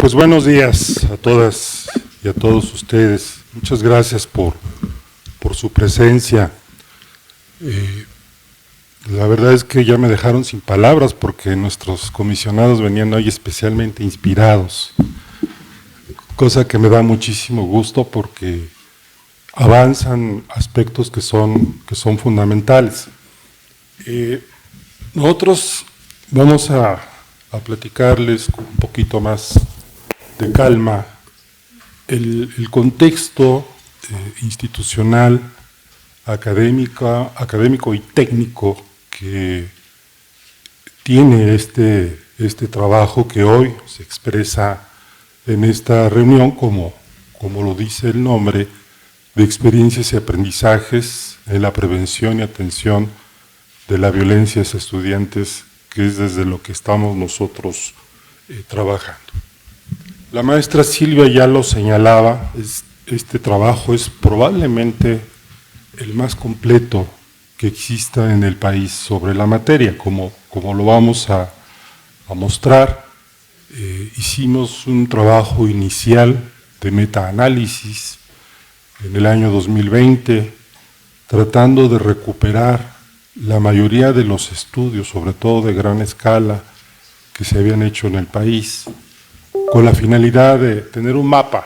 Pues buenos días a todas y a todos ustedes. Muchas gracias por su presencia. La verdad es que ya me dejaron sin palabras porque nuestros comisionados venían hoy especialmente inspirados, cosa que me da muchísimo gusto porque avanzan aspectos que son fundamentales. Nosotros vamos a platicarles con un poquito más de calma el contexto institucional, académico y técnico que tiene este trabajo que hoy se expresa en esta reunión como lo dice el nombre, de experiencias y aprendizajes en la prevención y atención de la violencia hacia estudiantes, que es desde lo que estamos nosotros trabajando. La maestra Silvia ya lo señalaba, este trabajo es probablemente el más completo que exista en el país sobre la materia, como lo vamos a mostrar. Hicimos un trabajo inicial de metaanálisis en el año 2020, tratando de recuperar la mayoría de los estudios, sobre todo de gran escala, que se habían hecho en el país, con la finalidad de tener un mapa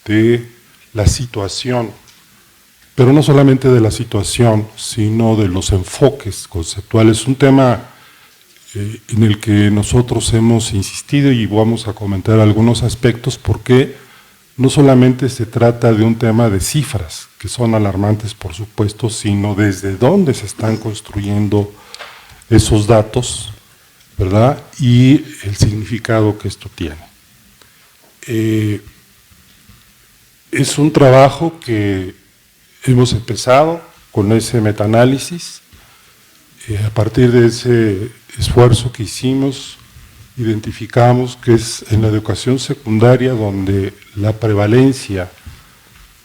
de la situación, pero no solamente de la situación, sino de los enfoques conceptuales. Un tema en el que nosotros hemos insistido y vamos a comentar algunos aspectos, porque no solamente se trata de un tema de cifras, que son alarmantes por supuesto, sino desde dónde se están construyendo esos datos, ¿verdad? Y el significado que esto tiene. Es un trabajo que hemos empezado con ese metaanálisis. A partir de ese esfuerzo que hicimos, identificamos que es en la educación secundaria donde la prevalencia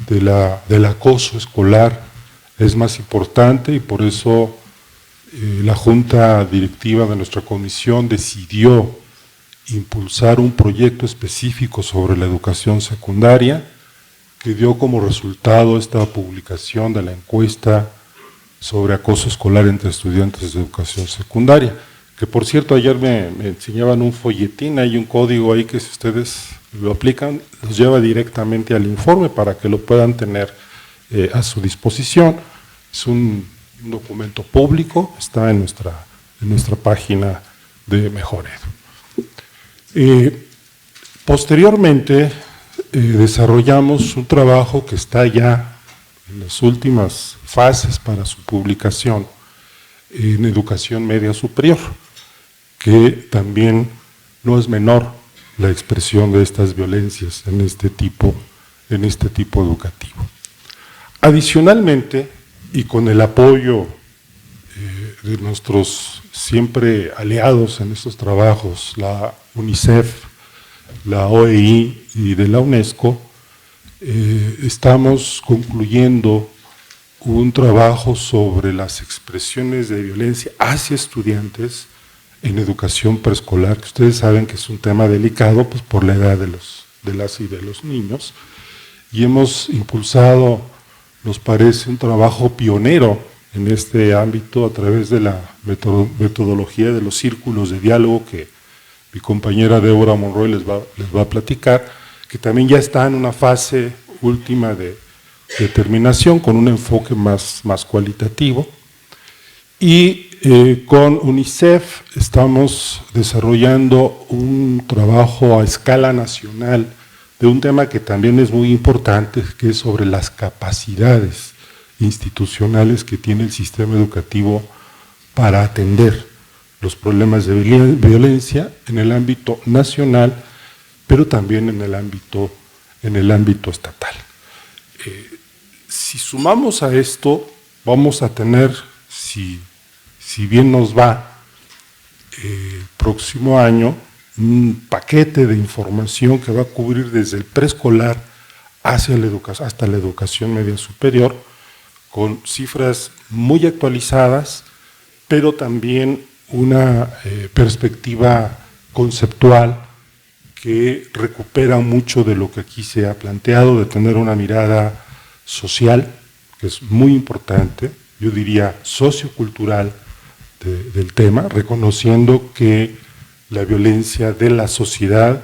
del acoso escolar es más importante, y por eso la junta directiva de nuestra comisión decidió impulsar un proyecto específico sobre la educación secundaria, que dio como resultado esta publicación de la encuesta sobre acoso escolar entre estudiantes de educación secundaria, que por cierto ayer me enseñaban un folletín, hay un código ahí que si ustedes lo aplican, los lleva directamente al informe para que lo puedan tener a su disposición. Es un documento público, está en nuestra página de Mejoredu. Posteriormente desarrollamos un trabajo que está ya en las últimas fases para su publicación en educación media superior, que también no es menor la expresión de estas violencias en este tipo educativo. Adicionalmente, y con el apoyo de nuestros siempre aliados en estos trabajos, la UNICEF, la OEI y de la UNESCO, estamos concluyendo un trabajo sobre las expresiones de violencia hacia estudiantes en educación preescolar, que ustedes saben que es un tema delicado pues, por la edad de las y de los niños, y hemos impulsado, nos parece, un trabajo pionero en este ámbito a través de la metodología de los círculos de diálogo que mi compañera Débora Monroy les va a platicar, que también ya está en una fase última de terminación con un enfoque más cualitativo. Y con UNICEF estamos desarrollando un trabajo a escala nacional de un tema que también es muy importante, que es sobre las capacidades institucionales que tiene el sistema educativo para atender los problemas de violencia en el ámbito nacional, pero también en el ámbito estatal. Si sumamos a esto, vamos a tener, si bien nos va, el próximo año, un paquete de información que va a cubrir desde el preescolar hasta la educación media superior, con cifras muy actualizadas, pero también una perspectiva conceptual que recupera mucho de lo que aquí se ha planteado, de tener una mirada social, que es muy importante, yo diría sociocultural del tema, reconociendo que la violencia de la sociedad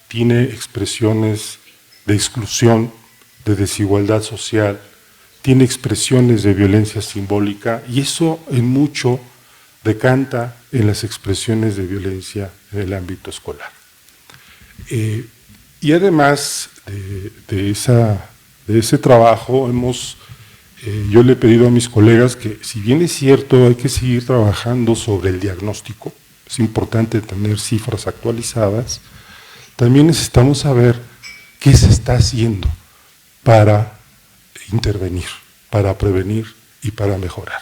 tiene expresiones de exclusión, de desigualdad social, tiene expresiones de violencia simbólica, y eso en mucho decanta en las expresiones de violencia en el ámbito escolar. Y además de ese trabajo, yo le he pedido a mis colegas que, si bien es cierto, hay que seguir trabajando sobre el diagnóstico, es importante tener cifras actualizadas, también necesitamos saber qué se está haciendo para intervenir, para prevenir y para mejorar.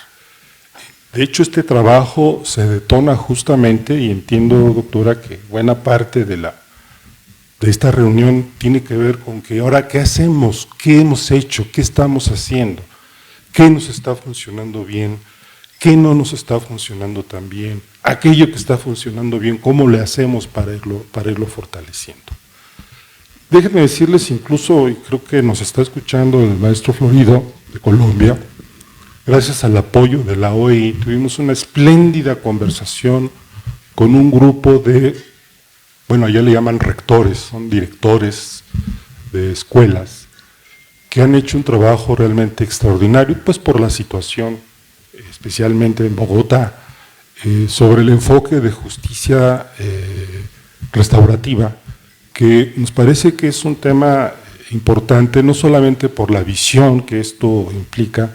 De hecho, este trabajo se detona justamente, y entiendo, doctora, que buena parte de esta reunión tiene que ver con que ahora qué hacemos, qué hemos hecho, qué estamos haciendo, qué nos está funcionando bien, qué no nos está funcionando tan bien, aquello que está funcionando bien, cómo le hacemos para irlo fortaleciendo. Déjenme decirles incluso, y creo que nos está escuchando el maestro Florido de Colombia, gracias al apoyo de la OEI, tuvimos una espléndida conversación con un grupo de, bueno, allá le llaman rectores, son directores de escuelas, que han hecho un trabajo realmente extraordinario, pues por la situación, especialmente en Bogotá, sobre el enfoque de justicia restaurativa, que nos parece que es un tema importante, no solamente por la visión que esto implica,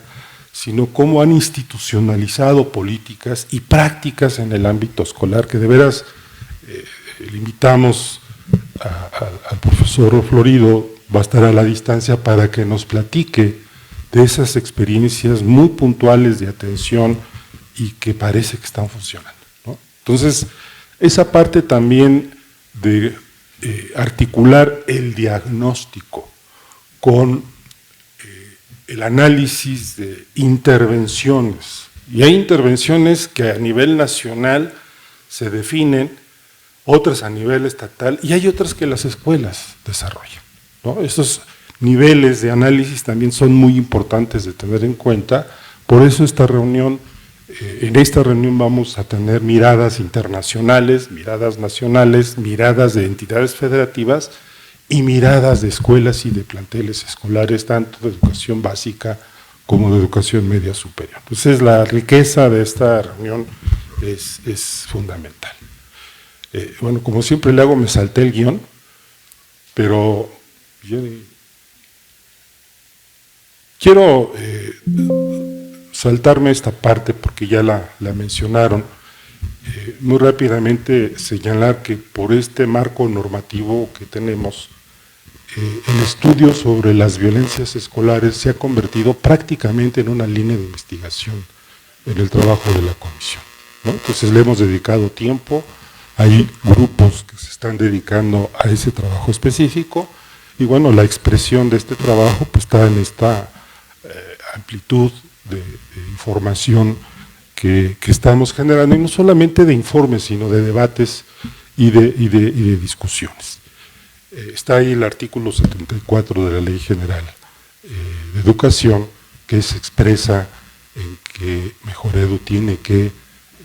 sino cómo han institucionalizado políticas y prácticas en el ámbito escolar, que de veras le invitamos al profesor Florido, va a estar a la distancia para que nos platique de esas experiencias muy puntuales de atención y que parece que están funcionando, ¿no? Entonces, esa parte también de articular el diagnóstico con el análisis de intervenciones, y hay intervenciones que a nivel nacional se definen, otras a nivel estatal, y hay otras que las escuelas desarrollan, ¿no? Estos niveles de análisis también son muy importantes de tener en cuenta, por eso esta reunión, en esta reunión vamos a tener miradas internacionales, miradas nacionales, miradas de entidades federativas y miradas de escuelas y de planteles escolares, tanto de educación básica como de educación media superior. Entonces, la riqueza de esta reunión es fundamental. Bueno, como siempre le hago, me salté el guión, pero quiero saltarme esta parte porque ya la mencionaron. Muy rápidamente señalar que por este marco normativo que tenemos, el estudio sobre las violencias escolares se ha convertido prácticamente en una línea de investigación en el trabajo de la comisión, ¿no? Entonces le hemos dedicado tiempo, hay grupos que se están dedicando a ese trabajo específico, y bueno, la expresión de este trabajo pues está en esta amplitud de información que estamos generando, y no solamente de informes, sino de debates y de discusiones. Está ahí el artículo 74 de la Ley General de Educación, que se expresa en que Mejoredu tiene que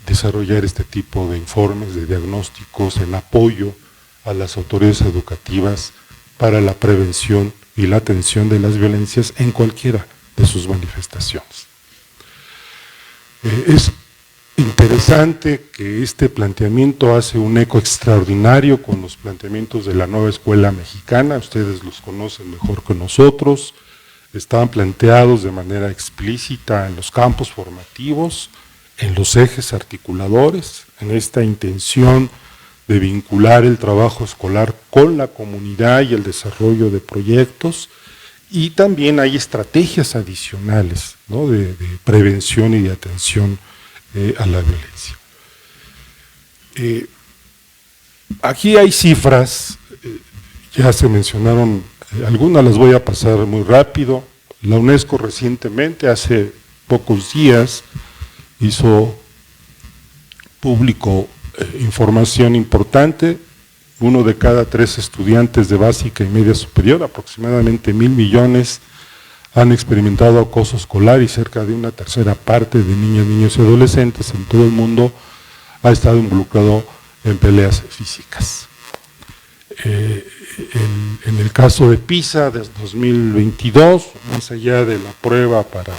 desarrollar este tipo de informes, de diagnósticos, en apoyo a las autoridades educativas para la prevención y la atención de las violencias en cualquiera de sus manifestaciones. Es interesante que este planteamiento hace un eco extraordinario con los planteamientos de la nueva escuela mexicana, ustedes los conocen mejor que nosotros, estaban planteados de manera explícita en los campos formativos, en los ejes articuladores, en esta intención de vincular el trabajo escolar con la comunidad y el desarrollo de proyectos, y también hay estrategias adicionales, ¿no?, de prevención y de atención a la violencia. Aquí hay cifras, ya se mencionaron, algunas las voy a pasar muy rápido. La UNESCO recientemente, hace pocos días, hizo público información importante, 1 de cada 3 estudiantes de básica y media superior, aproximadamente 1,000 millones, han experimentado acoso escolar y cerca de una tercera parte de niñas, niños y adolescentes en todo el mundo ha estado involucrado en peleas físicas. En el caso de PISA de 2022, más allá de la prueba para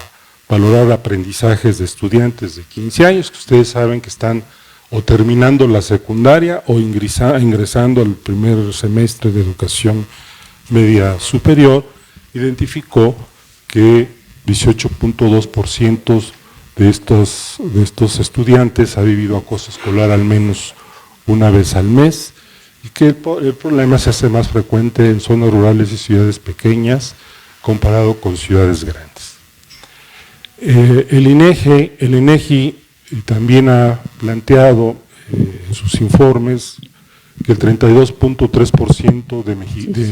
valorar aprendizajes de estudiantes de 15 años, que ustedes saben que están o terminando la secundaria o ingresando al primer semestre de educación media superior, identificó que 18.2% de estos estudiantes ha vivido acoso escolar al menos una vez al mes, y que el problema se hace más frecuente en zonas rurales y ciudades pequeñas comparado con ciudades grandes. El INEGI también ha planteado en sus informes que el 32.3% de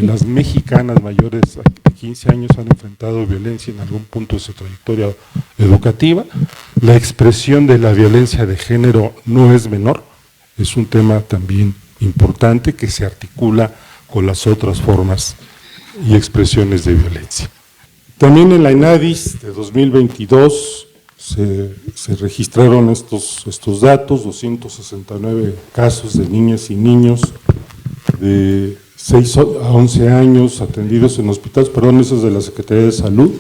las mexicanas mayores de 15 años han enfrentado violencia en algún punto de su trayectoria educativa. La expresión de la violencia de género no es menor, es un tema también importante que se articula con las otras formas y expresiones de violencia. También en la ENADIS de 2022 se registraron estos datos, 269 casos de niñas y niños de 6 a 11 años atendidos en hospitales, esos de la Secretaría de Salud,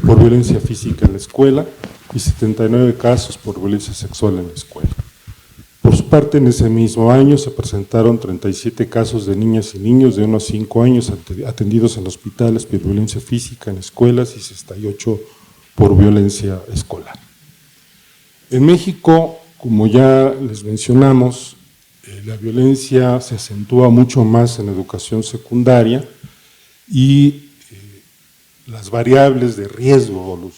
por violencia física en la escuela, y 79 casos por violencia sexual en la escuela. Por su parte, en ese mismo año se presentaron 37 casos de niñas y niños de 1 a 5 años atendidos en hospitales por violencia física en escuelas y 68 por violencia escolar. En México, como ya les mencionamos, la violencia se acentúa mucho más en educación secundaria y las variables de riesgo o las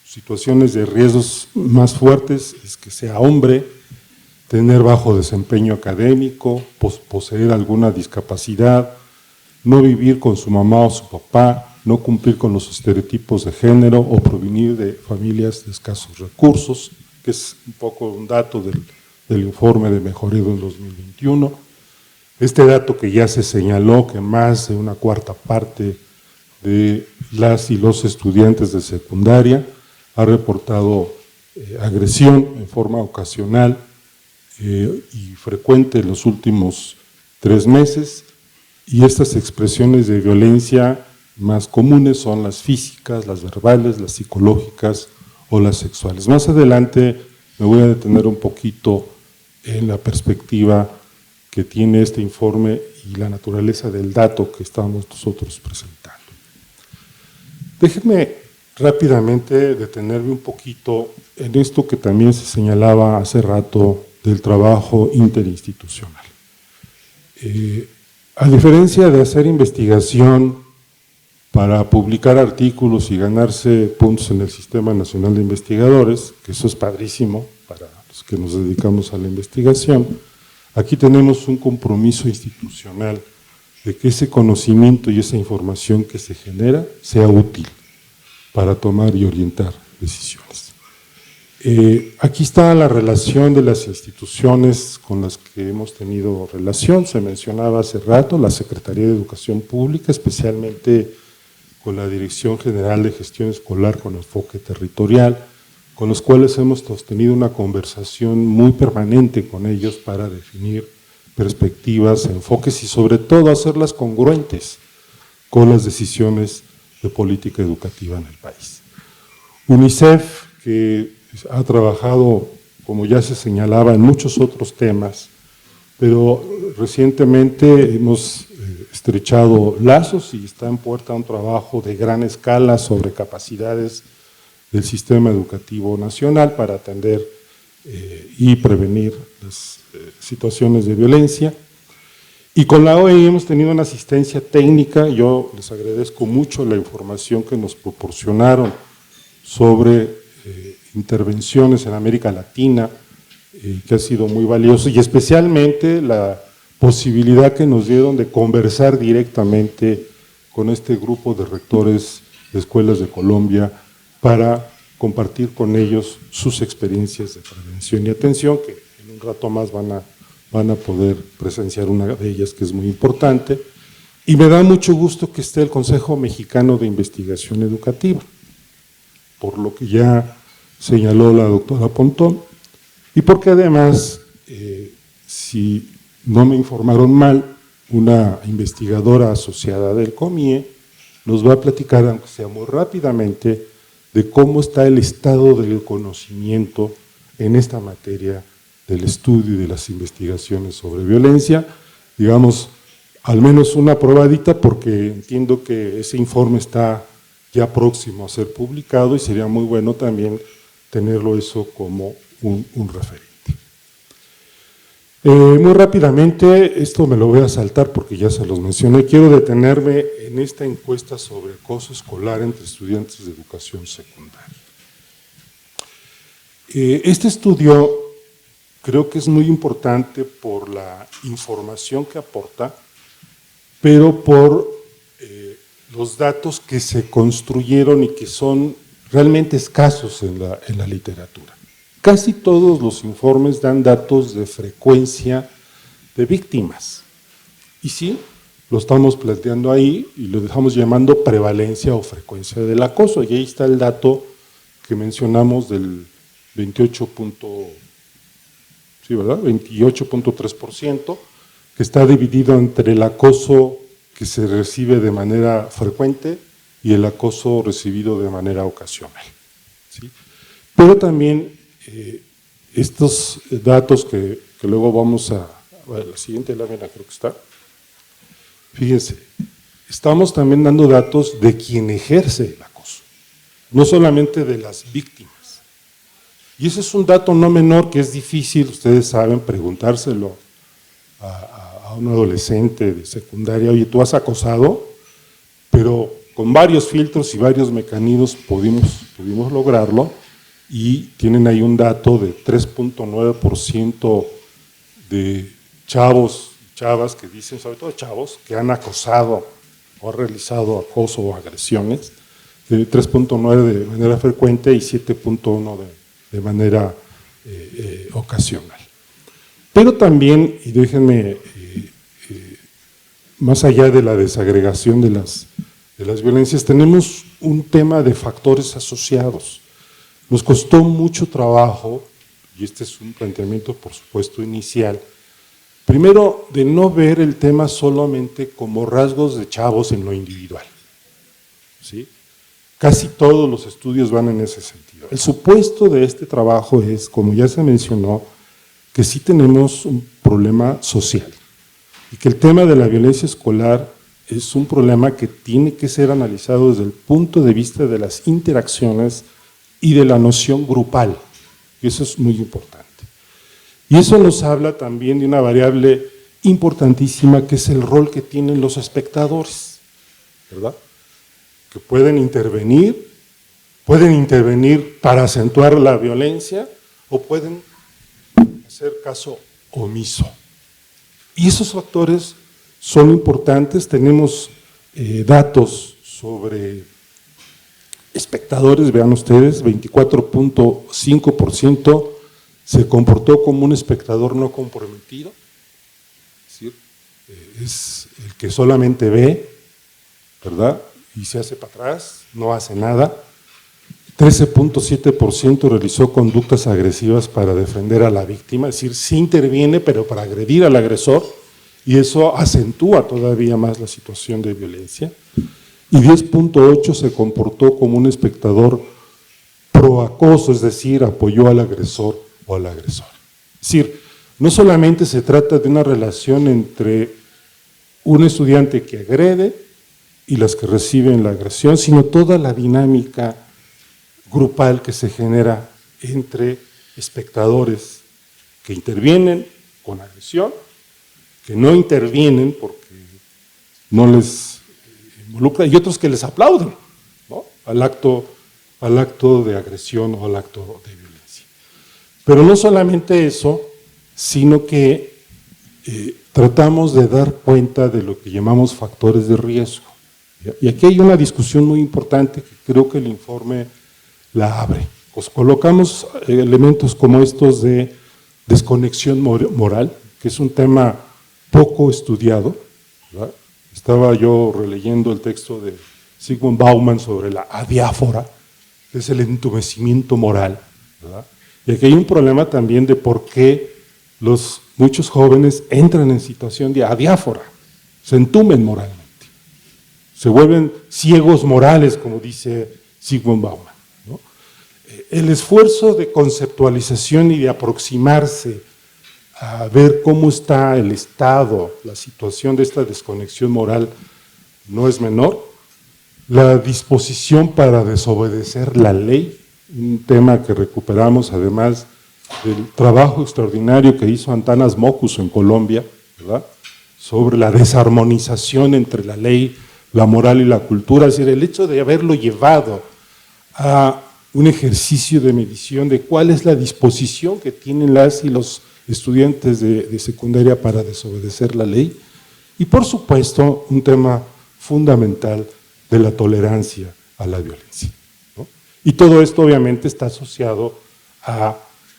situaciones de riesgos más fuertes es que sea hombre, tener bajo desempeño académico, poseer alguna discapacidad, no vivir con su mamá o su papá, no cumplir con los estereotipos de género o provenir de familias de escasos recursos, que es un poco un dato del informe de Mejoredo en 2021. Este dato que ya se señaló, que más de una cuarta parte de las y los estudiantes de secundaria ha reportado agresión en forma ocasional y frecuente en los últimos 3 meses, y estas expresiones de violencia más comunes son las físicas, las verbales, las psicológicas o las sexuales. Más adelante me voy a detener un poquito en la perspectiva que tiene este informe y la naturaleza del dato que estamos nosotros presentando. Déjenme rápidamente detenerme un poquito en esto que también se señalaba hace rato del trabajo interinstitucional. A diferencia de hacer investigación para publicar artículos y ganarse puntos en el Sistema Nacional de Investigadores, que eso es padrísimo para los que nos dedicamos a la investigación, aquí tenemos un compromiso institucional de que ese conocimiento y esa información que se genera sea útil para tomar y orientar decisiones. Aquí está la relación de las instituciones con las que hemos tenido relación. Se mencionaba hace rato la Secretaría de Educación Pública, especialmente con la Dirección General de Gestión Escolar con enfoque territorial, con los cuales hemos sostenido una conversación muy permanente con ellos para definir perspectivas, enfoques y sobre todo hacerlas congruentes con las decisiones de política educativa en el país. UNICEF, que ha trabajado, como ya se señalaba, en muchos otros temas, pero recientemente hemos estrechado lazos y está en puerta un trabajo de gran escala sobre capacidades del sistema educativo nacional para atender y prevenir las situaciones de violencia. Y con la OEI hemos tenido una asistencia técnica. Yo les agradezco mucho la información que nos proporcionaron sobre intervenciones en América Latina, que ha sido muy valioso, y especialmente la posibilidad que nos dieron de conversar directamente con este grupo de rectores de escuelas de Colombia para compartir con ellos sus experiencias de prevención y atención, que en un rato más van a van a poder presenciar una de ellas que es muy importante. Y me da mucho gusto que esté el Consejo Mexicano de Investigación Educativa, por lo que ya señaló la doctora Pontón, y porque además, si no me informaron mal, una investigadora asociada del COMIE nos va a platicar, aunque sea muy rápidamente, de cómo está el estado del conocimiento en esta materia del estudio y de las investigaciones sobre violencia. Digamos, al menos una probadita, porque entiendo que ese informe está ya próximo a ser publicado y sería muy bueno también tenerlo eso como un referente. Muy rápidamente, esto me lo voy a saltar porque ya se los mencioné, quiero detenerme en esta encuesta sobre acoso escolar entre estudiantes de educación secundaria. Este estudio creo que es muy importante por la información que aporta, pero por los datos que se construyeron y que son realmente escasos en la literatura. Casi todos los informes dan datos de frecuencia de víctimas. Y sí, lo estamos planteando ahí y lo dejamos llamando prevalencia o frecuencia del acoso. Y ahí está el dato que mencionamos del 28.3%, que está dividido entre el acoso que se recibe de manera frecuente y el acoso recibido de manera ocasional, ¿sí? Pero también estos datos que luego vamos a ver, la siguiente lámina creo que está, fíjense, estamos también dando datos de quien ejerce el acoso, no solamente de las víctimas. Y ese es un dato no menor que es difícil, ustedes saben, preguntárselo a un adolescente de secundaria, oye, ¿tú has acosado? Pero con varios filtros y varios mecanismos pudimos lograrlo, y tienen ahí un dato de 3.9% de chavos y chavas que dicen, sobre todo chavos, que han acosado o han realizado acoso o agresiones, de 3.9 de manera frecuente y 7.1 de manera ocasional. Pero también, y déjenme, más allá de la desagregación de las violencias, tenemos un tema de factores asociados. Nos costó mucho trabajo, y este es un planteamiento por supuesto inicial, primero de no ver el tema solamente como rasgos de chavos en lo individual, ¿sí? Casi todos los estudios van en ese sentido. El supuesto de este trabajo es, como ya se mencionó, que sí tenemos un problema social y que el tema de la violencia escolar es un problema que tiene que ser analizado desde el punto de vista de las interacciones y de la noción grupal, y eso es muy importante. Y eso nos habla también de una variable importantísima que es el rol que tienen los espectadores, ¿verdad? Que pueden intervenir para acentuar la violencia o pueden hacer caso omiso. Y esos factores son importantes, tenemos datos sobre espectadores, vean ustedes, 24.5% se comportó como un espectador no comprometido, es decir, es el que solamente ve, ¿verdad? Y se hace para atrás, no hace nada. 13.7% realizó conductas agresivas para defender a la víctima, es decir, sí interviene, pero para agredir al agresor, y eso acentúa todavía más la situación de violencia. Y 10.8% se comportó como un espectador proacoso, es decir, apoyó al agresor o al agresor. Es decir, no solamente se trata de una relación entre un estudiante que agrede y las que reciben la agresión, sino toda la dinámica grupal que se genera entre espectadores que intervienen con agresión, que no intervienen porque no les involucra, y otros que les aplauden, ¿no? al acto de agresión o al acto de violencia. Pero no solamente eso, sino que tratamos de dar cuenta de lo que llamamos factores de riesgo. Y aquí hay una discusión muy importante que creo que el informe la abre. Pues colocamos elementos como estos de desconexión moral, que es un tema poco estudiado, ¿verdad? Estaba yo releyendo el texto de Zygmunt Bauman sobre la adiáfora, que es el entumecimiento moral, ¿verdad? Y aquí hay un problema también de por qué muchos jóvenes entran en situación de adiáfora, se entumen moralmente, se vuelven ciegos morales, como dice Zygmunt Bauman, ¿no? El esfuerzo de conceptualización y de aproximarse a ver cómo está el estado, la situación de esta desconexión moral no es menor. La disposición para desobedecer la ley, un tema que recuperamos además del trabajo extraordinario que hizo Antanas Mockus en Colombia, ¿verdad?, sobre la desarmonización entre la ley, la moral y la cultura, es decir, el hecho de haberlo llevado a un ejercicio de medición de cuál es la disposición que tienen las y los estudiantes de secundaria para desobedecer la ley, y por supuesto un tema fundamental de la tolerancia a la violencia, ¿no? Y todo esto obviamente está asociado a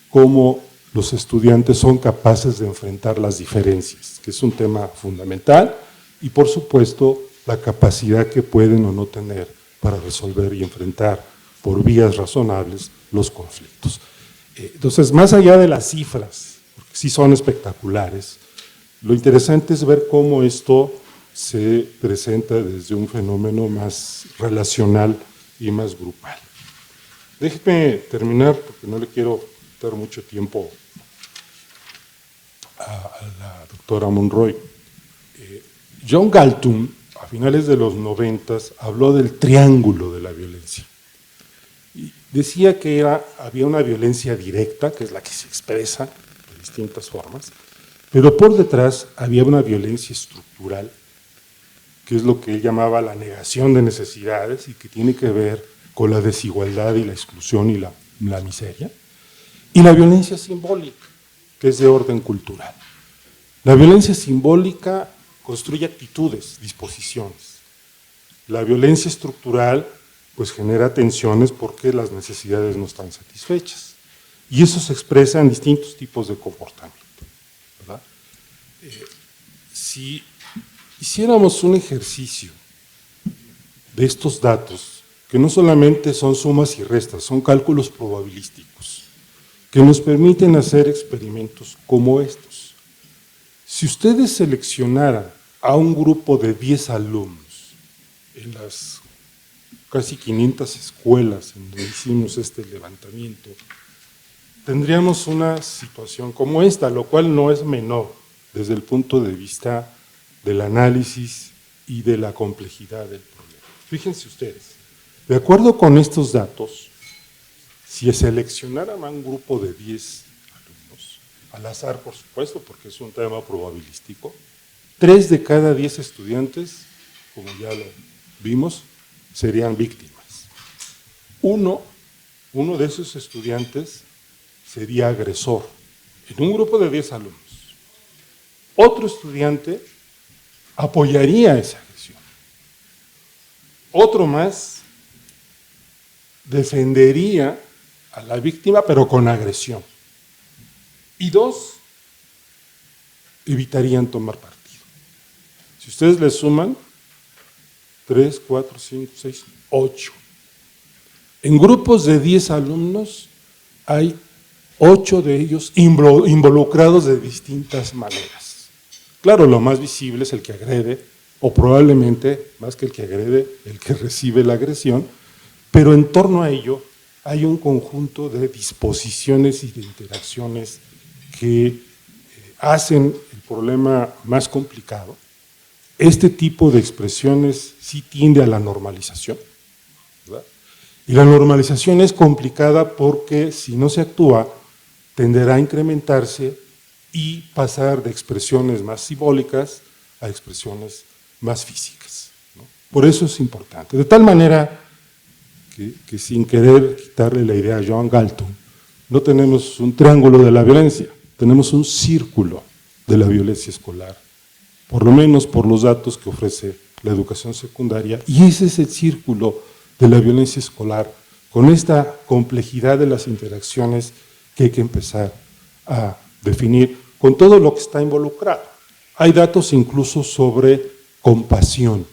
cómo los estudiantes son capaces de enfrentar las diferencias, que es un tema fundamental, y por supuesto la capacidad que pueden o no tener para resolver y enfrentar por vías razonables los conflictos. Entonces, más allá de las cifras, porque sí son espectaculares, lo interesante es ver cómo esto se presenta desde un fenómeno más relacional y más grupal. Déjeme terminar, porque no le quiero quitar mucho tiempo a la doctora Monroy. John Galtung, a finales de los 90, habló del triángulo de la violencia. Y decía que había una violencia directa, que es la que se expresa de distintas formas, pero por detrás había una violencia estructural, que es lo que él llamaba la negación de necesidades y que tiene que ver con la desigualdad y la exclusión y la miseria, y la violencia simbólica, que es de orden cultural. La violencia simbólica construye actitudes, disposiciones. La violencia estructural pues genera tensiones porque las necesidades no están satisfechas. Y eso se expresa en distintos tipos de comportamiento, ¿verdad? Si hiciéramos un ejercicio de estos datos, que no solamente son sumas y restas, son cálculos probabilísticos, que nos permiten hacer experimentos como estos. Si ustedes seleccionaran a un grupo de 10 alumnos en las casi 500 escuelas en donde hicimos este levantamiento, tendríamos una situación como esta, lo cual no es menor desde el punto de vista del análisis y de la complejidad del problema. Fíjense ustedes, de acuerdo con estos datos, si seleccionaran a un grupo de 10 alumnos, al azar por supuesto, porque es un tema probabilístico, 3 de cada 10 estudiantes, como ya lo vimos, serían víctimas. Uno de esos estudiantes sería agresor, en un grupo de 10 alumnos. Otro estudiante apoyaría esa agresión. Otro más defendería a la víctima, pero con agresión. Y 2 evitarían tomar partido. Si ustedes le suman, 3, 4, 5, 6, 8. En grupos de 10 alumnos hay 8 de ellos involucrados de distintas maneras. Claro, lo más visible es el que agrede, o probablemente, más que el que agrede, el que recibe la agresión, pero en torno a ello hay un conjunto de disposiciones y de interacciones que hacen el problema más complicado. Este tipo de expresiones sí tiende a la normalización, ¿verdad? Y la normalización es complicada porque si no se actúa, tenderá a incrementarse y pasar de expresiones más simbólicas a expresiones más físicas, ¿no? Por eso es importante. De tal manera que sin querer quitarle la idea a John Galtung, no tenemos un triángulo de la violencia, tenemos un círculo de la violencia escolar, por lo menos por los datos que ofrece la educación secundaria, y ese es el círculo de la violencia escolar, con esta complejidad de las interacciones que hay que empezar a definir con todo lo que está involucrado. Hay datos incluso sobre compasión,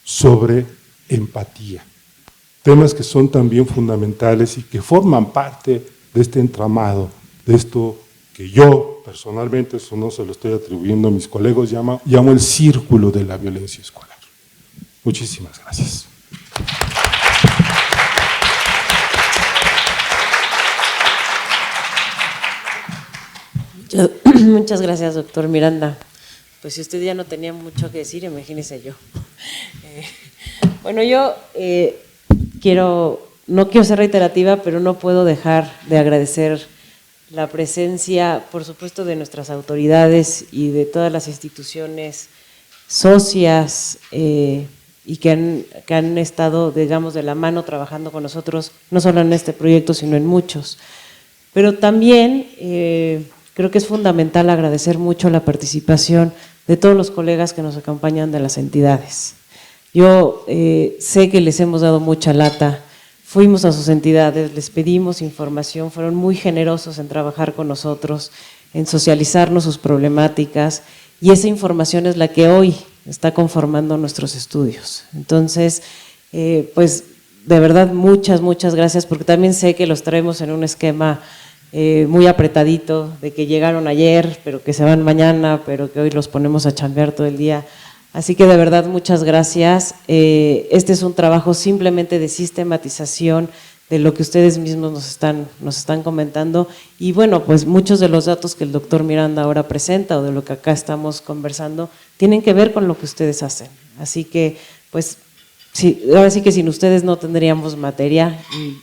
sobre empatía, temas que son también fundamentales y que forman parte de este entramado, de esto que yo personalmente, eso no se lo estoy atribuyendo a mis colegas, llamo el círculo de la violencia escolar. Muchísimas gracias. Muchas gracias, doctor Miranda. Pues si usted ya no tenía mucho que decir, imagínese yo. Bueno, yo no quiero ser reiterativa, pero no puedo dejar de agradecer la presencia, por supuesto, de nuestras autoridades y de todas las instituciones socias y que han estado, digamos, de la mano trabajando con nosotros, no solo en este proyecto, sino en muchos. Pero también creo que es fundamental agradecer mucho la participación de todos los colegas que nos acompañan de las entidades. Yo sé que les hemos dado mucha lata, fuimos a sus entidades, les pedimos información, fueron muy generosos en trabajar con nosotros, en socializarnos sus problemáticas, y esa información es la que hoy está conformando nuestros estudios. Entonces, pues de verdad muchas gracias, porque también sé que los traemos en un esquema muy apretadito, de que llegaron ayer, pero que se van mañana, pero que hoy los ponemos a chambear todo el día. Así que de verdad muchas gracias. Este es un trabajo simplemente de sistematización de lo que ustedes mismos nos están comentando, y bueno, pues muchos de los datos que el doctor Miranda ahora presenta o de lo que acá estamos conversando tienen que ver con lo que ustedes hacen. Así que pues sí, ahora sí que sin ustedes no tendríamos materia,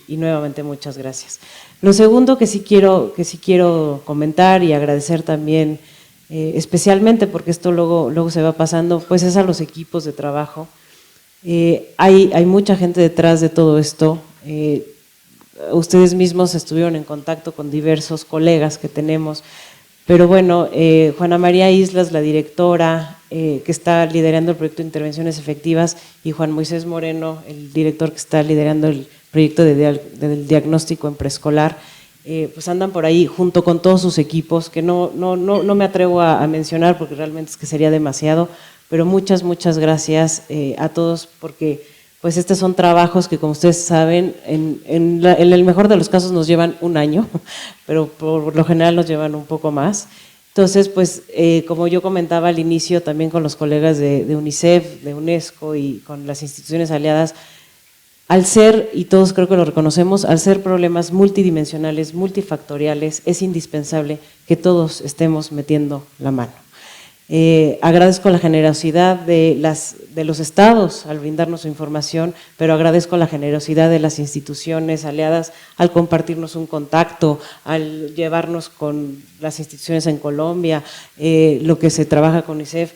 y nuevamente muchas gracias. Lo segundo que sí quiero comentar y agradecer también, especialmente porque esto luego se va pasando, pues es a los equipos de trabajo. Hay mucha gente detrás de todo esto. Ustedes mismos estuvieron en contacto con diversos colegas que tenemos, pero bueno, Juana María Islas, la directora que está liderando el proyecto de intervenciones efectivas, y Juan Moisés Moreno, el director que está liderando el proyecto del diagnóstico en preescolar, pues andan por ahí junto con todos sus equipos, que no me atrevo a mencionar porque realmente es que sería demasiado, pero muchas gracias a todos, porque pues estos son trabajos que, como ustedes saben, en el mejor de los casos nos llevan un año, pero por lo general nos llevan un poco más. Entonces, pues como yo comentaba al inicio, también con los colegas de UNICEF, de UNESCO y con las instituciones aliadas, al ser, y todos creo que lo reconocemos, al ser problemas multidimensionales, multifactoriales, es indispensable que todos estemos metiendo la mano. Agradezco la generosidad de los estados al brindarnos su información, pero agradezco la generosidad de las instituciones aliadas al compartirnos un contacto, al llevarnos con las instituciones en Colombia, lo que se trabaja con UNICEF.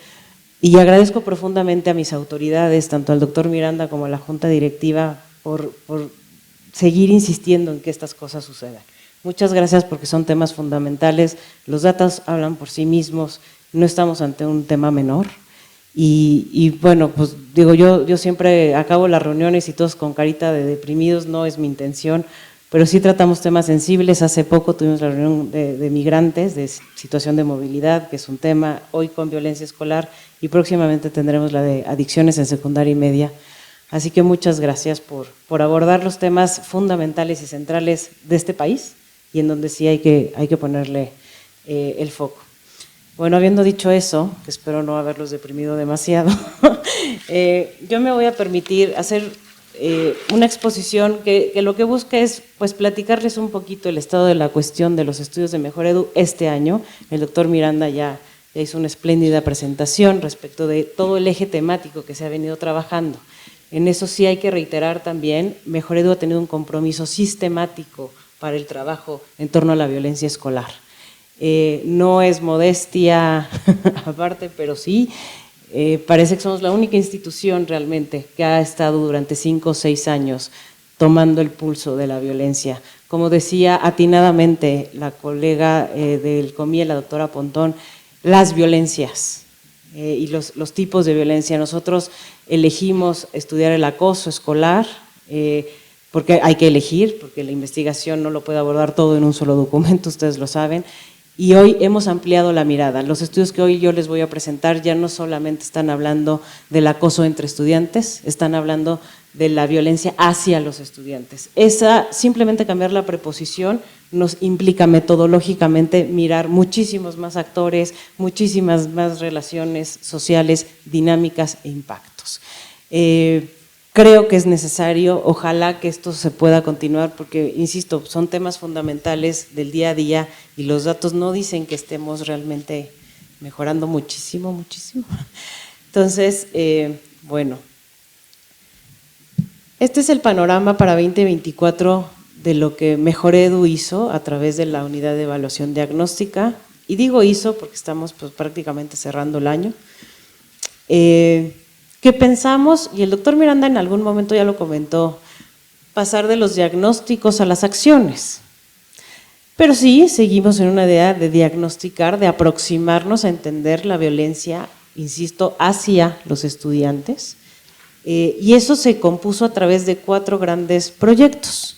Y agradezco profundamente a mis autoridades, tanto al doctor Miranda como a la Junta Directiva, por seguir insistiendo en que estas cosas sucedan. Muchas gracias, porque son temas fundamentales, los datos hablan por sí mismos, no estamos ante un tema menor. Y bueno, pues digo, yo siempre acabo las reuniones y todos con carita de deprimidos, no es mi intención, pero sí tratamos temas sensibles. Hace poco tuvimos la reunión de migrantes, de situación de movilidad, que es un tema, hoy con violencia escolar, y próximamente tendremos la de adicciones en secundaria y media. Así que muchas gracias por abordar los temas fundamentales y centrales de este país, y en donde sí hay que ponerle el foco. Bueno, habiendo dicho eso, que espero no haberlos deprimido demasiado, yo me voy a permitir hacer una exposición que lo que busca es pues platicarles un poquito el estado de la cuestión de los estudios de Mejor Edu este año. El doctor Miranda ya hizo una espléndida presentación respecto de todo el eje temático que se ha venido trabajando. En eso sí hay que reiterar también, Mejor Edu ha tenido un compromiso sistemático para el trabajo en torno a la violencia escolar. No es modestia aparte, pero sí, parece que somos la única institución realmente que ha estado durante 5 o 6 años tomando el pulso de la violencia. Como decía atinadamente la colega del COMIE, la doctora Pontón, las violencias y los tipos de violencia. Nosotros elegimos estudiar el acoso escolar, porque hay que elegir, porque la investigación no lo puede abordar todo en un solo documento, ustedes lo saben, Y hoy hemos ampliado la mirada. Los estudios que hoy yo les voy a presentar ya no solamente están hablando del acoso entre estudiantes, están hablando de la violencia hacia los estudiantes. Simplemente cambiar la preposición nos implica metodológicamente mirar muchísimos más actores, muchísimas más relaciones sociales, dinámicas e impactos. Creo que es necesario, ojalá que esto se pueda continuar porque, insisto, son temas fundamentales del día a día y los datos no dicen que estemos realmente mejorando muchísimo, muchísimo. Entonces, bueno, este es el panorama para 2024 de lo que Mejoredu hizo a través de la unidad de evaluación diagnóstica, y digo hizo porque estamos pues prácticamente cerrando el año. ¿Qué pensamos? Y el doctor Miranda en algún momento ya lo comentó, pasar de los diagnósticos a las acciones. Pero sí, seguimos en una idea de diagnosticar, de aproximarnos a entender la violencia, insisto, hacia los estudiantes, y eso se compuso a través de 4 grandes proyectos.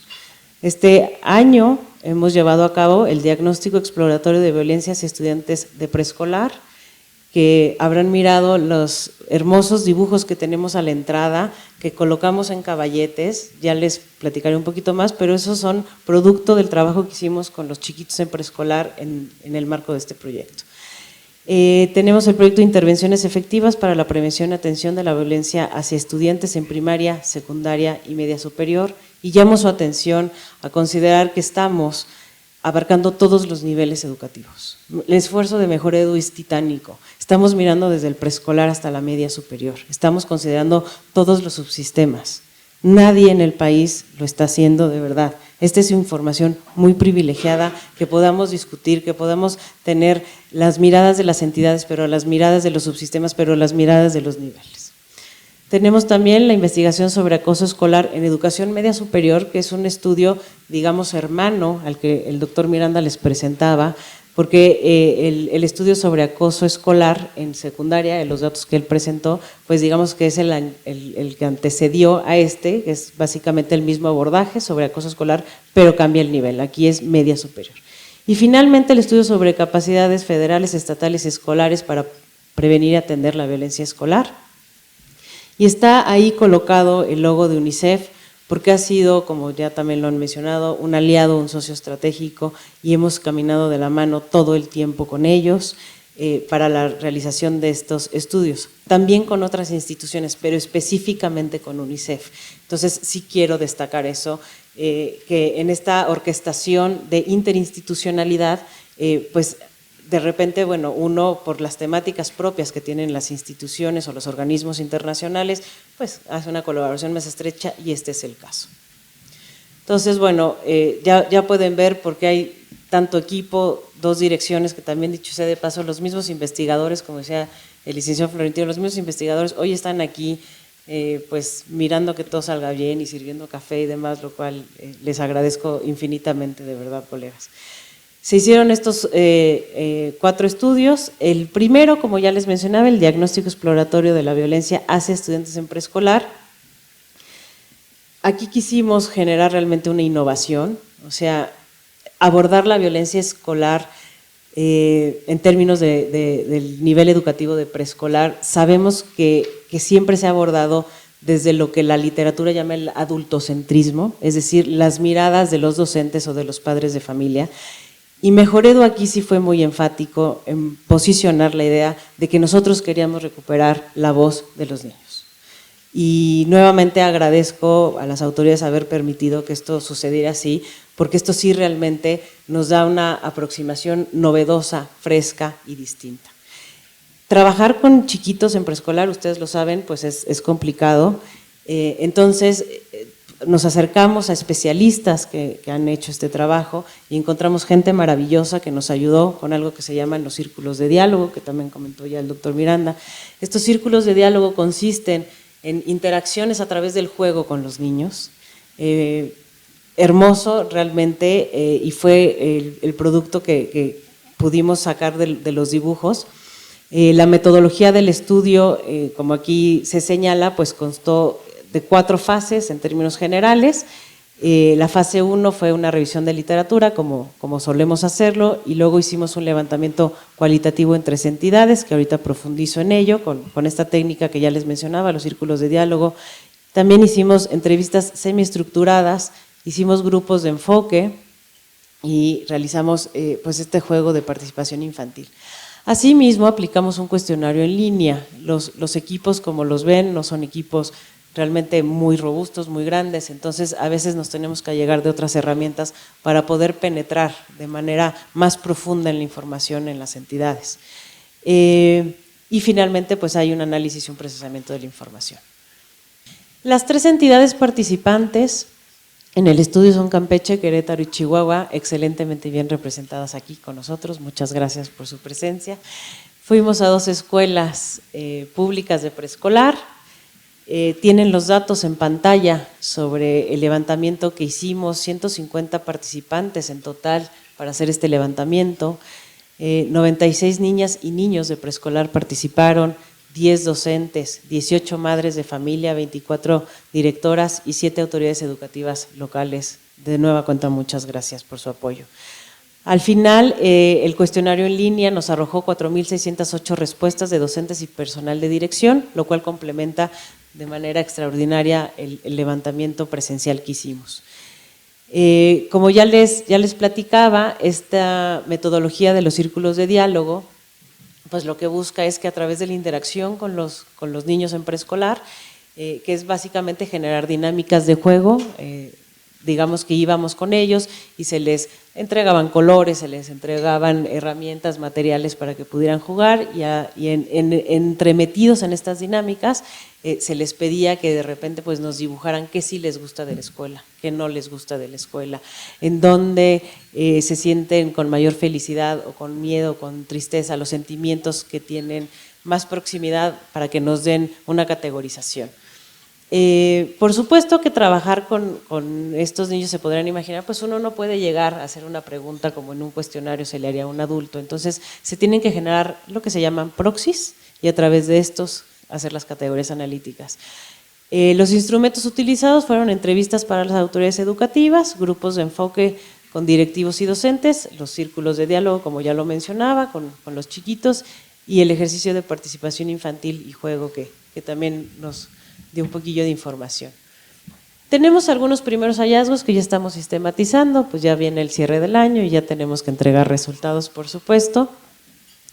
Este año hemos llevado a cabo el diagnóstico exploratorio de violencia hacia estudiantes de preescolar, que habrán mirado los hermosos dibujos que tenemos a la entrada, que colocamos en caballetes, ya les platicaré un poquito más, pero esos son producto del trabajo que hicimos con los chiquitos en preescolar en el marco de este proyecto. Tenemos el proyecto de intervenciones efectivas para la prevención y atención de la violencia hacia estudiantes en primaria, secundaria y media superior, y llamo su atención a considerar que estamos abarcando todos los niveles educativos. El esfuerzo de Mejoredu es titánico. Estamos mirando desde el preescolar hasta la media superior. Estamos considerando todos los subsistemas. Nadie en el país lo está haciendo de verdad. Esta es información muy privilegiada, que podamos discutir, que podamos tener las miradas de las entidades, pero las miradas de los subsistemas, pero las miradas de los niveles. Tenemos también la investigación sobre acoso escolar en educación media superior, que es un estudio, digamos, hermano al que el doctor Miranda les presentaba, porque el estudio sobre acoso escolar en secundaria, en los datos que él presentó, pues digamos que es el que antecedió a que es básicamente el mismo abordaje sobre acoso escolar, pero cambia el nivel, aquí es media superior. Y finalmente el estudio sobre capacidades federales, estatales y escolares para prevenir y atender la violencia escolar. Y está ahí colocado el logo de UNICEF, porque ha sido, como ya también lo han mencionado, un aliado, un socio estratégico, y hemos caminado de la mano todo el tiempo con ellos para la realización de estos estudios. También con otras instituciones, pero específicamente con UNICEF. Entonces sí quiero destacar eso, que en esta orquestación de interinstitucionalidad, pues de repente, bueno, uno por las temáticas propias que tienen las instituciones o los organismos internacionales, pues hace una colaboración más estrecha y este es el caso. Entonces, bueno, ya pueden ver por qué hay tanto equipo, 2 direcciones que también, dicho sea de paso, los mismos investigadores, como decía el licenciado Florentino, los mismos investigadores hoy están aquí pues mirando que todo salga bien y sirviendo café y demás, lo cual les agradezco infinitamente, de verdad, colegas. Se hicieron estos 4 estudios. El primero, como ya les mencionaba, el diagnóstico exploratorio de la violencia hacia estudiantes en preescolar. Aquí quisimos generar realmente una innovación, o sea, abordar la violencia escolar en términos del nivel educativo de preescolar. Sabemos que siempre se ha abordado desde lo que la literatura llama el adultocentrismo, es decir, las miradas de los docentes o de los padres de familia. Y Mejoredu aquí sí fue muy enfático en posicionar la idea de que nosotros queríamos recuperar la voz de los niños. Y nuevamente agradezco a las autoridades haber permitido que esto sucediera así, porque esto sí realmente nos da una aproximación novedosa, fresca y distinta. Trabajar con chiquitos en preescolar, ustedes lo saben, pues es complicado, entonces nos acercamos a especialistas que han hecho este trabajo y encontramos gente maravillosa que nos ayudó con algo que se llaman los círculos de diálogo, que también comentó ya el doctor Miranda. Estos círculos de diálogo consisten en interacciones a través del juego con los niños, hermoso realmente, y fue el producto que pudimos sacar de los dibujos. La metodología del estudio, como aquí se señala, pues constó de 4 fases en términos generales. La fase 1 fue una revisión de literatura, como solemos hacerlo, y luego hicimos un levantamiento cualitativo en 3 entidades, que ahorita profundizo en ello, con esta técnica que ya les mencionaba, los círculos de diálogo. También hicimos entrevistas semiestructuradas, hicimos grupos de enfoque y realizamos pues este juego de participación infantil. Asimismo, aplicamos un cuestionario en línea. Los equipos, como los ven, no son equipos realmente muy robustos, muy grandes, entonces a veces nos tenemos que llegar de otras herramientas para poder penetrar de manera más profunda en la información en las entidades. Y finalmente pues hay un análisis y un procesamiento de la información. Las 3 entidades participantes en el estudio son Campeche, Querétaro y Chihuahua, excelentemente bien representadas aquí con nosotros, muchas gracias por su presencia. Fuimos a 2 escuelas públicas de preescolar. Tienen los datos en pantalla sobre el levantamiento que hicimos, 150 participantes en total para hacer este levantamiento, 96 niñas y niños de preescolar participaron, 10 docentes, 18 madres de familia, 24 directoras y 7 autoridades educativas locales. De nueva cuenta, muchas gracias por su apoyo. Al final, el cuestionario en línea nos arrojó 4.608 respuestas de docentes y personal de dirección, lo cual complementa de manera extraordinaria el levantamiento presencial que hicimos. Como ya les platicaba, esta metodología de los círculos de diálogo, pues lo que busca es que a través de la interacción con los niños en preescolar, que es básicamente generar dinámicas de juego, digamos que íbamos con ellos y se les entregaban colores, se les entregaban herramientas, materiales para que pudieran jugar y entremetidos en estas dinámicas se les pedía que de repente pues nos dibujaran qué sí les gusta de la escuela, qué no les gusta de la escuela, en dónde se sienten con mayor felicidad o con miedo, con tristeza, los sentimientos que tienen más proximidad para que nos den una categorización. Por supuesto que trabajar con estos niños, se podrán imaginar, pues uno no puede llegar a hacer una pregunta como en un cuestionario se le haría a un adulto, entonces se tienen que generar lo que se llaman proxies y a través de estos hacer las categorías analíticas. Los instrumentos utilizados fueron entrevistas para las autoridades educativas, grupos de enfoque con directivos y docentes, los círculos de diálogo, como ya lo mencionaba, con los chiquitos, y el ejercicio de participación infantil y juego que también nos dio un poquillo de información. Tenemos algunos primeros hallazgos que ya estamos sistematizando, pues ya viene el cierre del año y ya tenemos que entregar resultados, por supuesto,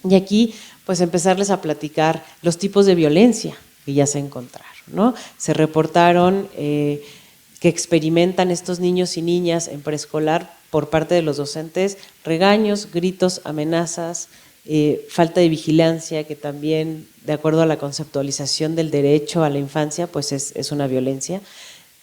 y aquí pues empezarles a platicar los tipos de violencia que ya se encontraron, ¿no? Se reportaron que experimentan estos niños y niñas en preescolar por parte de los docentes regaños, gritos, amenazas, falta de vigilancia, que también de acuerdo a la conceptualización del derecho a la infancia pues es una violencia.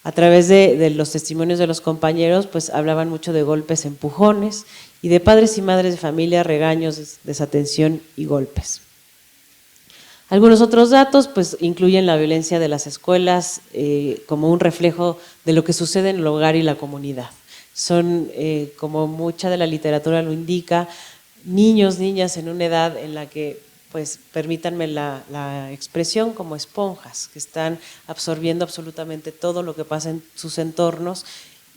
A través de los testimonios de los compañeros pues hablaban mucho de golpes, empujones, y de padres y madres de familia, regaños, desatención y golpes. Algunos otros datos pues incluyen la violencia de las escuelas como un reflejo de lo que sucede en el hogar y la comunidad. Son, como mucha de la literatura lo indica, niños, niñas en una edad en la que, pues permítanme la expresión, como esponjas, que están absorbiendo absolutamente todo lo que pasa en sus entornos,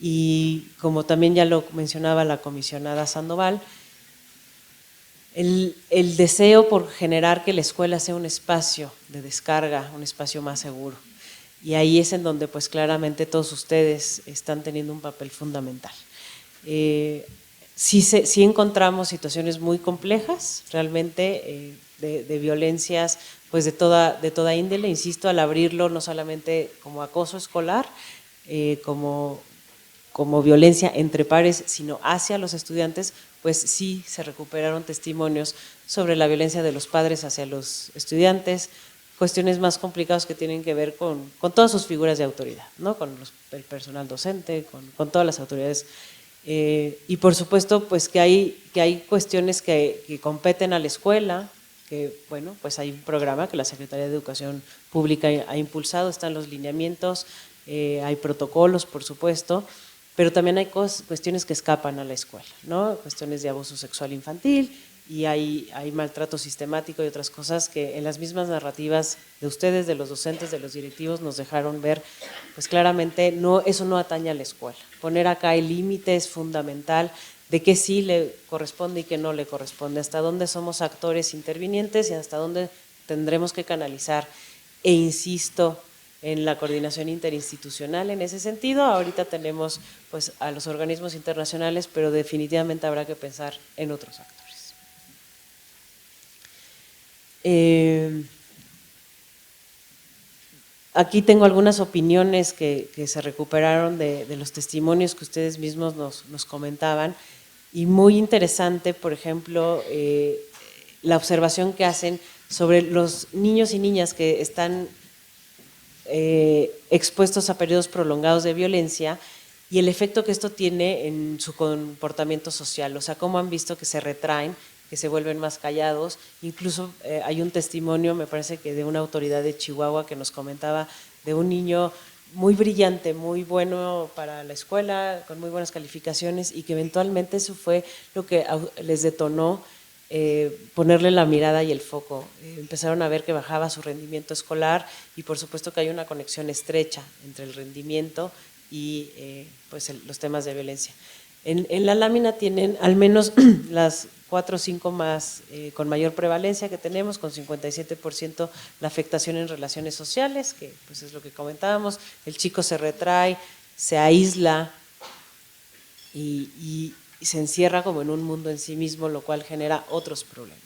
y como también ya lo mencionaba la comisionada Sandoval, el deseo por generar que la escuela sea un espacio de descarga, un espacio más seguro. Y ahí es en donde pues claramente todos ustedes están teniendo un papel fundamental. Sí encontramos situaciones muy complejas, realmente de violencias pues de toda índole, insisto, al abrirlo no solamente como acoso escolar, como violencia entre pares, sino hacia los estudiantes, pues sí se recuperaron testimonios sobre la violencia de los padres hacia los estudiantes, cuestiones más complicadas que tienen que ver con todas sus figuras de autoridad, ¿no? Con el personal docente, con todas las autoridades. Y por supuesto pues que hay cuestiones que competen a la escuela, que bueno, pues hay un programa que la Secretaría de Educación Pública ha impulsado, están los lineamientos, hay protocolos por supuesto, pero también hay cuestiones que escapan a la escuela, ¿no? Cuestiones de abuso sexual infantil y hay maltrato sistemático y otras cosas que en las mismas narrativas de ustedes, de los docentes, de los directivos, nos dejaron ver, pues claramente eso no atañe a la escuela. Poner acá el límite es fundamental de qué sí le corresponde y qué no le corresponde, hasta dónde somos actores intervinientes y hasta dónde tendremos que canalizar. E insisto en la coordinación interinstitucional en ese sentido. Ahorita tenemos pues a los organismos internacionales, pero definitivamente habrá que pensar en otros actores. Aquí tengo algunas opiniones que se recuperaron de los testimonios que ustedes mismos nos comentaban, y muy interesante, por ejemplo, la observación que hacen sobre los niños y niñas que están expuestos a periodos prolongados de violencia y el efecto que esto tiene en su comportamiento social, o sea, cómo han visto que se retraen, que se vuelven más callados. Incluso hay un testimonio, me parece que de una autoridad de Chihuahua, que nos comentaba de un niño muy brillante, muy bueno para la escuela, con muy buenas calificaciones, y que eventualmente eso fue lo que les detonó ponerle la mirada y el foco. Empezaron a ver que bajaba su rendimiento escolar, y por supuesto que hay una conexión estrecha entre el rendimiento y pues los temas de violencia. En la lámina tienen al menos las 4 o 5 más con mayor prevalencia que tenemos, con 57% la afectación en relaciones sociales, que pues es lo que comentábamos. El chico se retrae, se aísla y se encierra como en un mundo en sí mismo, lo cual genera otros problemas.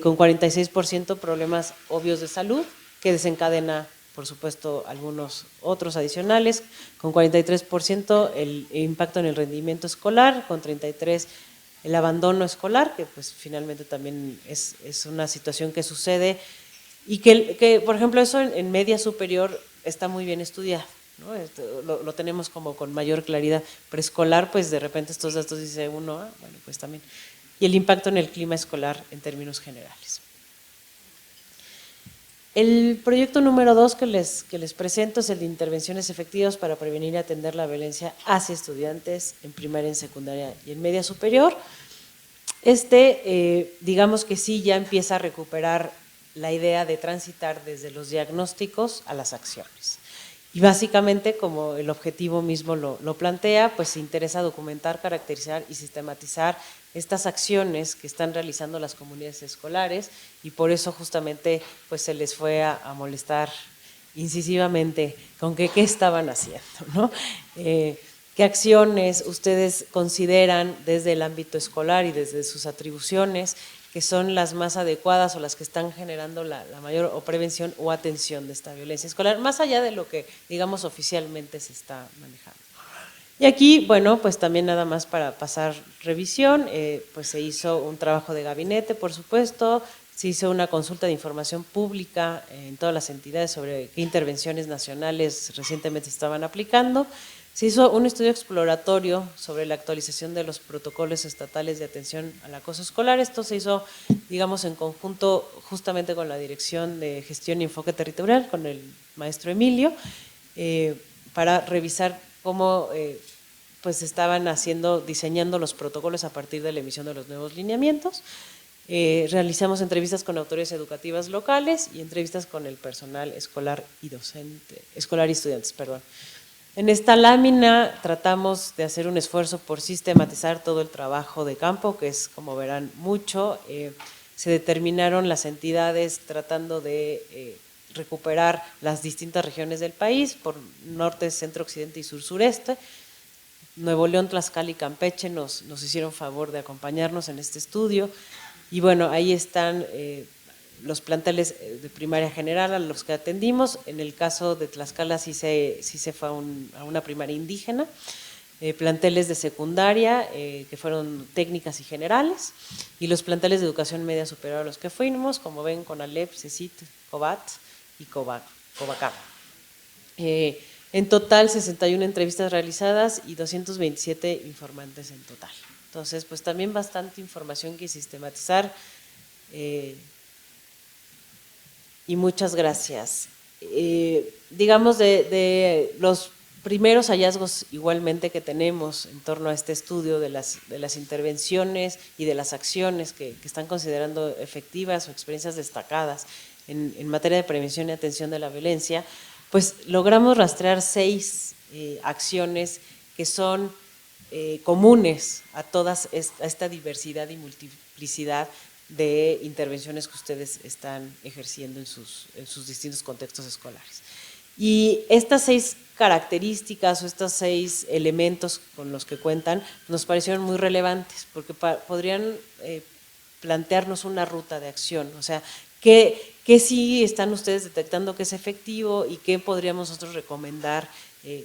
Con 46% problemas obvios de salud, que desencadena, por supuesto, algunos otros adicionales, con 43% el impacto en el rendimiento escolar, con 33% el abandono escolar, que pues finalmente también es una situación que sucede y que por ejemplo, eso en media superior está muy bien estudiado, ¿no? Lo tenemos como con mayor claridad. Preescolar, pues de repente estos datos dice uno, bueno, pues también. Y el impacto en el clima escolar en términos generales. El proyecto número 2 que les presento es el de intervenciones efectivas para prevenir y atender la violencia hacia estudiantes en primaria, en secundaria y en media superior. Digamos que sí ya empieza a recuperar la idea de transitar desde los diagnósticos a las acciones. Y básicamente, como el objetivo mismo lo plantea, pues se interesa documentar, caracterizar y sistematizar estas acciones que están realizando las comunidades escolares, y por eso justamente pues se les fue a molestar incisivamente con qué estaban haciendo, ¿no? ¿Qué acciones ustedes consideran desde el ámbito escolar y desde sus atribuciones que son las más adecuadas o las que están generando la mayor o prevención o atención de esta violencia escolar, más allá de lo que, digamos, oficialmente se está manejando? Y aquí, bueno, pues también nada más para pasar revisión, pues se hizo un trabajo de gabinete, por supuesto, se hizo una consulta de información pública en todas las entidades sobre qué intervenciones nacionales recientemente estaban aplicando. Se hizo un estudio exploratorio sobre la actualización de los protocolos estatales de atención al acoso escolar. Esto se hizo, digamos, en conjunto justamente con la Dirección de Gestión y Enfoque Territorial, con el maestro Emilio, para revisar cómo pues estaban diseñando los protocolos a partir de la emisión de los nuevos lineamientos. Realizamos entrevistas con autoridades educativas locales y entrevistas con el personal escolar y estudiantes, perdón. En esta lámina tratamos de hacer un esfuerzo por sistematizar todo el trabajo de campo, que es, como verán, mucho. Se determinaron las entidades tratando de recuperar las distintas regiones del país, por norte, centro, occidente y sur, sureste. Nuevo León, Tlaxcala y Campeche nos hicieron favor de acompañarnos en este estudio. Y bueno, ahí están los planteles de primaria general a los que atendimos. En el caso de Tlaxcala sí se fue a una primaria indígena, planteles de secundaria que fueron técnicas y generales, y los planteles de educación media superior a los que fuimos, como ven, CONALEP, CECIT, COBAT y COBACAM. En total 61 entrevistas realizadas y 227 informantes en total. Entonces, pues también bastante información que sistematizar. Y muchas gracias. Digamos, de los primeros hallazgos igualmente que tenemos en torno a este estudio de las intervenciones y de las acciones que están considerando efectivas o experiencias destacadas en materia de prevención y atención de la violencia, pues logramos rastrear 6 acciones que son comunes a a esta diversidad y multiplicidad de intervenciones que ustedes están ejerciendo en sus distintos contextos escolares. Y estas 6 características o estos 6 elementos con los que cuentan nos parecieron muy relevantes porque podrían plantearnos una ruta de acción, o sea, ¿qué sí están ustedes detectando que es efectivo y qué podríamos nosotros recomendar,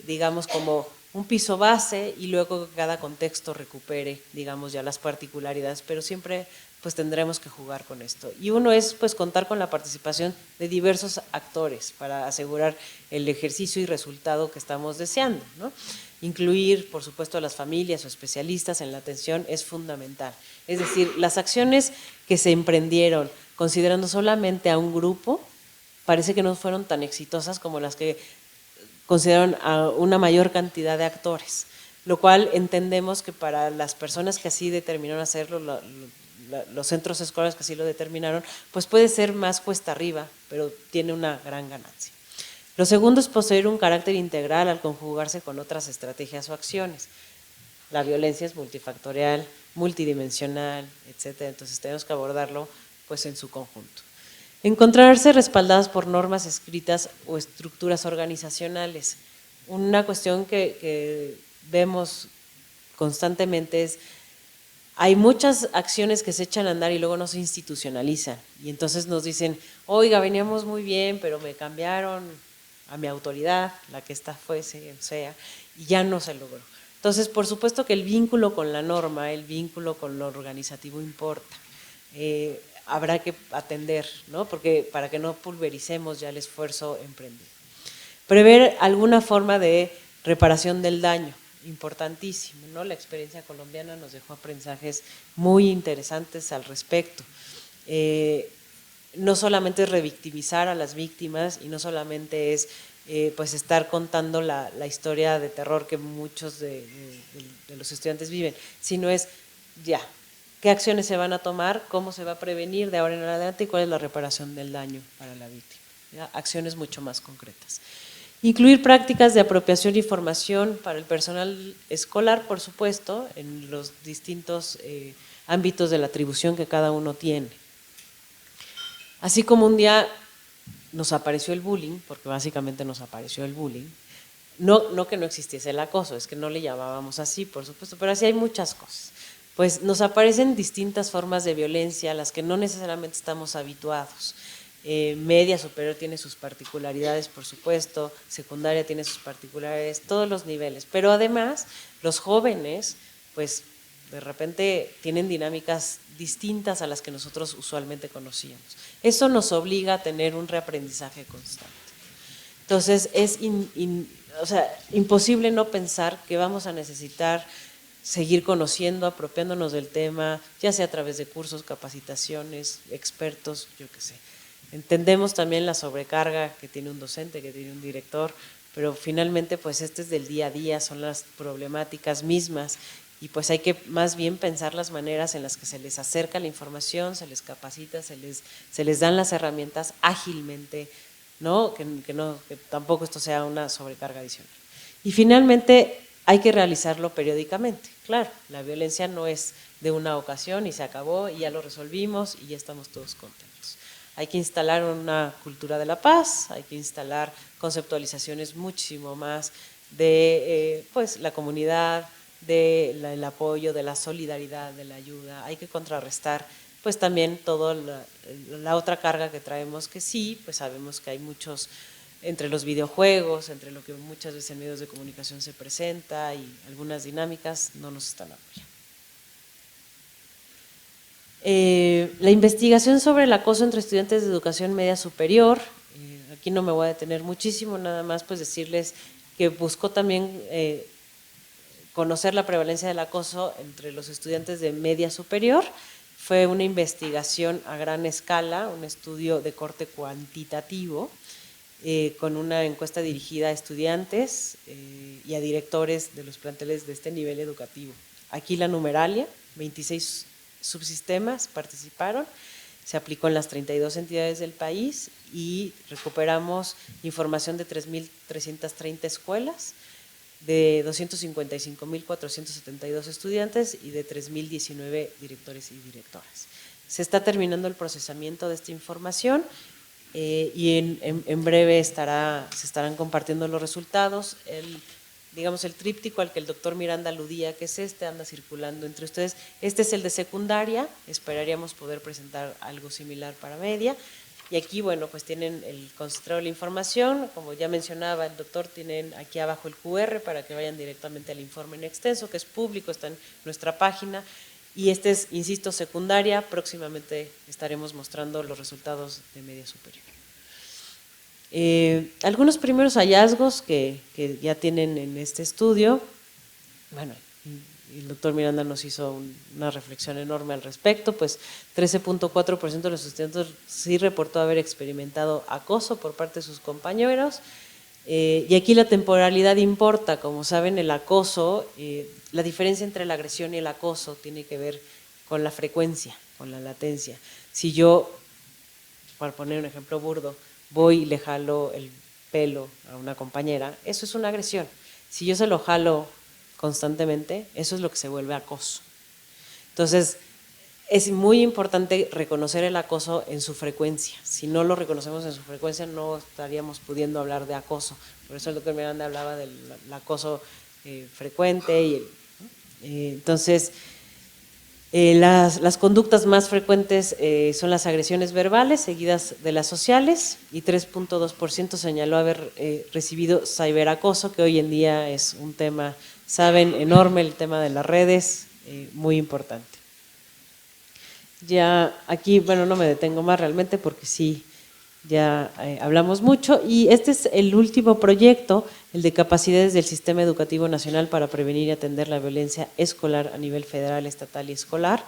digamos, como un piso base y luego que cada contexto recupere, digamos, ya las particularidades, pero siempre pues tendremos que jugar con esto. Y uno es pues contar con la participación de diversos actores para asegurar el ejercicio y resultado que estamos deseando, ¿no? Incluir, por supuesto, a las familias o especialistas en la atención es fundamental. Es decir, las acciones que se emprendieron considerando solamente a un grupo, parece que no fueron tan exitosas como las que consideraron a una mayor cantidad de actores, lo cual entendemos que para las personas que así determinaron hacerlo, los centros escolares que así lo determinaron, pues puede ser más cuesta arriba, pero tiene una gran ganancia. Lo segundo es poseer un carácter integral al conjugarse con otras estrategias o acciones. La violencia es multifactorial, multidimensional, etcétera, entonces tenemos que abordarlo pues en su conjunto. Encontrarse respaldadas por normas escritas o estructuras organizacionales. Una cuestión que vemos constantemente es, hay muchas acciones que se echan a andar y luego no se institucionalizan, y entonces nos dicen, oiga, veníamos muy bien, pero me cambiaron a mi autoridad, la que esta fuese, o sea, y ya no se logró. Entonces, por supuesto que el vínculo con la norma, el vínculo con lo organizativo importa. Habrá que atender, ¿no? Porque para que no pulvericemos ya el esfuerzo emprendido. Prever alguna forma de reparación del daño, importantísimo, ¿no? La experiencia colombiana nos dejó aprendizajes muy interesantes al respecto. No solamente es revictimizar a las víctimas y no solamente es pues estar contando la historia de terror que muchos de los estudiantes viven, sino es ya, qué acciones se van a tomar, cómo se va a prevenir de ahora en adelante y cuál es la reparación del daño para la víctima, ¿ya? Acciones mucho más concretas. Incluir prácticas de apropiación y formación para el personal escolar, por supuesto, en los distintos ámbitos de la atribución que cada uno tiene. Así como un día nos apareció el bullying, porque básicamente nos apareció el bullying, no que no existiese el acoso, es que no le llamábamos así, por supuesto, pero así hay muchas cosas. Pues nos aparecen distintas formas de violencia a las que no necesariamente estamos habituados. Media superior tiene sus particularidades, por supuesto, secundaria tiene sus particularidades, todos los niveles, pero además los jóvenes, pues de repente tienen dinámicas distintas a las que nosotros usualmente conocíamos. Eso nos obliga a tener un reaprendizaje constante. Entonces es imposible no pensar que vamos a necesitar seguir conociendo, apropiándonos del tema, ya sea a través de cursos, capacitaciones, expertos, yo qué sé. Entendemos también la sobrecarga que tiene un docente, que tiene un director, pero finalmente pues este es del día a día, son las problemáticas mismas y pues hay que más bien pensar las maneras en las que se les acerca la información, se les capacita, se les dan las herramientas ágilmente, ¿no? Que tampoco esto sea una sobrecarga adicional. Y finalmente hay que realizarlo periódicamente. Claro, la violencia no es de una ocasión y se acabó y ya lo resolvimos y ya estamos todos contentos. Hay que instalar una cultura de la paz, hay que instalar conceptualizaciones muchísimo más de pues, la comunidad, del apoyo, de la solidaridad, de la ayuda. Hay que contrarrestar pues también toda la otra carga que traemos, que sí, pues sabemos que hay muchos, entre los videojuegos, entre lo que muchas veces en medios de comunicación se presenta y algunas dinámicas no nos están apoyando. La investigación sobre el acoso entre estudiantes de educación media superior, aquí no me voy a detener muchísimo, nada más pues decirles que buscó también conocer la prevalencia del acoso entre los estudiantes de media superior. Fue una investigación a gran escala, un estudio de corte cuantitativo, con una encuesta dirigida a estudiantes y a directores de los planteles de este nivel educativo. Aquí la numeralia, 26 subsistemas participaron, se aplicó en las 32 entidades del país y recuperamos información de 3.330 escuelas, de 255.472 estudiantes y de 3.019 directores y directoras. Se está terminando el procesamiento de esta información y en breve se estarán compartiendo los resultados. Digamos, el tríptico al que el doctor Miranda aludía, que es anda circulando entre ustedes. Este es el de secundaria, esperaríamos poder presentar algo similar para media. Y aquí, bueno, pues tienen el concentrado de la información, como ya mencionaba el doctor, tienen aquí abajo el QR para que vayan directamente al informe en extenso, que es público, está en nuestra página. Y este es, insisto, secundaria, próximamente estaremos mostrando los resultados de media superior. Algunos primeros hallazgos que ya tienen en este estudio, bueno, el doctor Miranda nos hizo una reflexión enorme al respecto, pues 13.4% de los estudiantes sí reportó haber experimentado acoso por parte de sus compañeros, y aquí la temporalidad importa. Como saben, el acoso, la diferencia entre la agresión y el acoso tiene que ver con la frecuencia, con la latencia. Si yo, para poner un ejemplo burdo, voy y le jalo el pelo a una compañera, eso es una agresión. Si yo se lo jalo constantemente, eso es lo que se vuelve acoso. Entonces, es muy importante reconocer el acoso en su frecuencia. Si no lo reconocemos en su frecuencia, no estaríamos pudiendo hablar de acoso. Por eso el doctor Miranda hablaba del acoso frecuente. Entonces, las conductas más frecuentes son las agresiones verbales, seguidas de las sociales, y 3.2% señaló haber recibido ciberacoso, que hoy en día es un tema, saben, enorme, el tema de las redes, muy importante. Ya aquí, bueno, no me detengo más realmente porque sí, ya hablamos mucho, y este es el último proyecto, el de capacidades del Sistema Educativo Nacional para prevenir y atender la violencia escolar a nivel federal, estatal y escolar,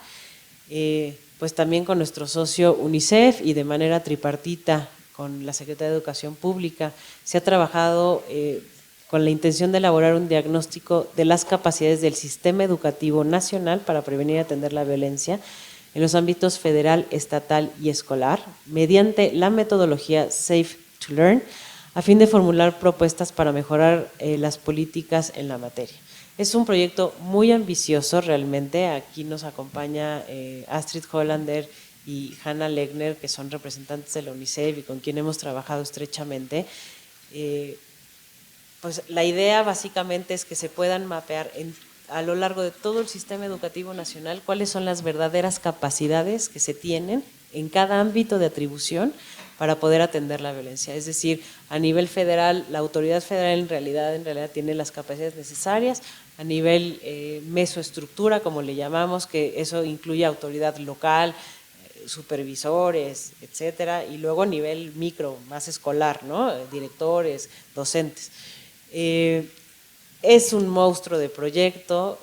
pues también con nuestro socio UNICEF y de manera tripartita con la Secretaría de Educación Pública. Se ha trabajado con la intención de elaborar un diagnóstico de las capacidades del Sistema Educativo Nacional para prevenir y atender la violencia en los ámbitos federal, estatal y escolar, mediante la metodología Safe to Learn, a fin de formular propuestas para mejorar las políticas en la materia. Es un proyecto muy ambicioso realmente. Aquí nos acompaña Astrid Hollander y Hannah Legner, que son representantes de la UNICEF y con quien hemos trabajado estrechamente. Pues la idea básicamente es que se puedan mapear a lo largo de todo el sistema educativo nacional cuáles son las verdaderas capacidades que se tienen en cada ámbito de atribución para poder atender la violencia. Es decir, a nivel federal, la autoridad federal en realidad tiene las capacidades necesarias. A nivel mesoestructura, como le llamamos, que eso incluye autoridad local, supervisores, etcétera, y luego a nivel micro, más escolar, ¿no? Directores, docentes. Es un monstruo de proyecto.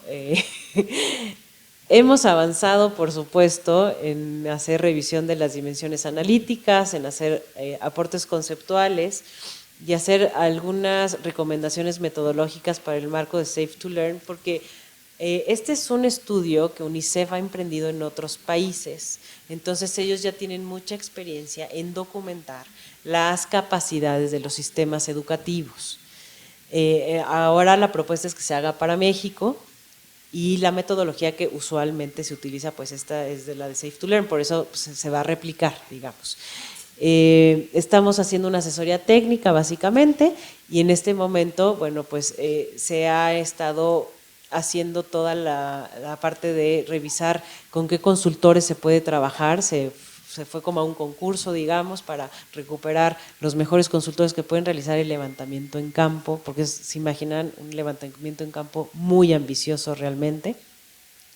Hemos avanzado, por supuesto, en hacer revisión de las dimensiones analíticas, en hacer aportes conceptuales y hacer algunas recomendaciones metodológicas para el marco de Safe to Learn, porque este es un estudio que UNICEF ha emprendido en otros países. Entonces ellos ya tienen mucha experiencia en documentar las capacidades de los sistemas educativos. Ahora la propuesta es que se haga para México, y la metodología que usualmente se utiliza, pues esta es de la de Safe to Learn, por eso pues, se va a replicar, digamos. Estamos haciendo una asesoría técnica básicamente, y en este momento, bueno, pues se ha estado haciendo toda la parte de revisar con qué consultores se puede trabajar. Se fue como a un concurso, digamos, para recuperar los mejores consultores que pueden realizar el levantamiento en campo, porque se imaginan un levantamiento en campo muy ambicioso realmente.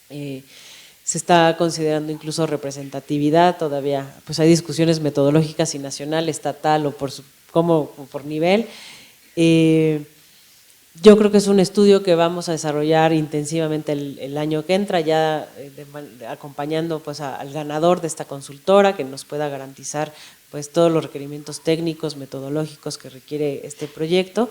Se está considerando incluso representatividad, todavía pues hay discusiones metodológicas y nacional, estatal o por nivel. Yo creo que es un estudio que vamos a desarrollar intensivamente el año que entra, ya acompañando pues al ganador de esta consultora, que nos pueda garantizar pues todos los requerimientos técnicos, metodológicos que requiere este proyecto.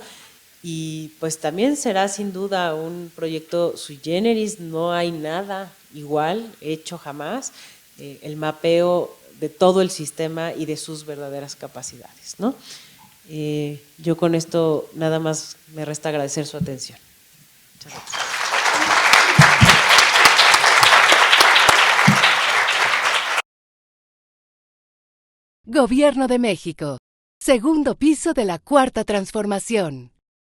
Y pues también será sin duda un proyecto sui generis, no hay nada igual hecho jamás, el mapeo de todo el sistema y de sus verdaderas capacidades, ¿no? Yo con esto nada más me resta agradecer su atención. Muchas gracias. Gobierno de México. Segundo piso de la Cuarta Transformación.